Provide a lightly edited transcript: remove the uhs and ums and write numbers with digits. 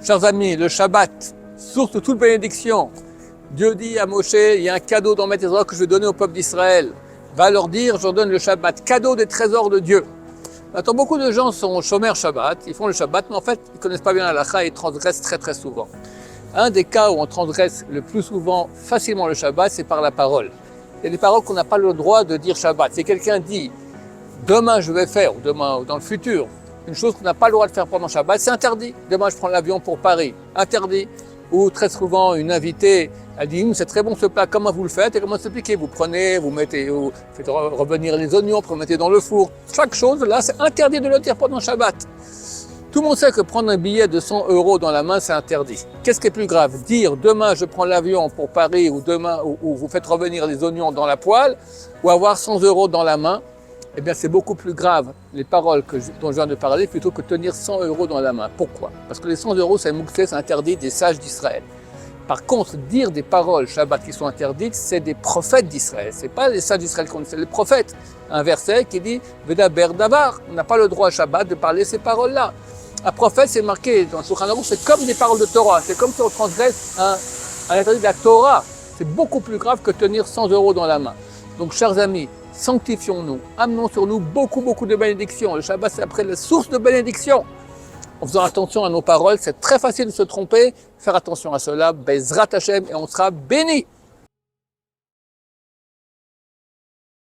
Chers amis, le Shabbat, source de toute bénédiction. Dieu dit à Moshe, il y a un cadeau dans Maître Israël que je vais donner au peuple d'Israël. Va leur dire, je leur donne le Shabbat, cadeau des trésors de Dieu. Maintenant, beaucoup de gens sont chômeurs Shabbat, ils font le Shabbat, mais en fait, ils ne connaissent pas bien la halakha et ils transgressent très souvent. Un des cas où on transgresse le plus souvent facilement le Shabbat, c'est par la parole. Il y a des paroles qu'on n'a pas le droit de dire Shabbat. Si quelqu'un dit, demain je vais faire, ou demain ou dans le futur, une chose qu'on n'a pas le droit de faire pendant Shabbat, c'est interdit. Demain je prends l'avion pour Paris, interdit. Ou très souvent une invitée, elle dit, c'est très bon ce plat, comment vous le faites et comment s'appliquez. Vous prenez, vous faites revenir les oignons, vous mettez dans le four. Chaque chose là, c'est interdit de le dire pendant Shabbat. Tout le monde sait que prendre un billet de 100 € dans la main, c'est interdit. Qu'est-ce qui est plus grave? Dire demain je prends l'avion pour Paris ou demain ou vous faites revenir les oignons dans la poêle ou avoir 100 € dans la main, eh bien c'est beaucoup plus grave les paroles dont je viens de parler plutôt que tenir 100 € dans la main. Pourquoi? Parce que les 100 € c'est interdit des sages d'Israël. Par contre, dire des paroles Shabbat qui sont interdites, c'est des prophètes d'Israël. C'est pas les sages d'Israël qu'on dit, c'est les prophètes. Un verset qui dit Vedaber Davar. On n'a pas le droit à Shabbat de parler ces paroles-là. Un prophète, c'est marqué dans le Shulchan Aruch, c'est comme des paroles de Torah. C'est comme si on transgresse un interdit de la Torah. C'est beaucoup plus grave que tenir 100 € dans la main. Donc, chers amis, sanctifions-nous, amenons sur nous beaucoup de bénédictions. Le Shabbat, c'est après la source de bénédiction. En faisant attention à nos paroles, c'est très facile de se tromper. Faire attention à cela, Bezrat Hashem, et on sera béni.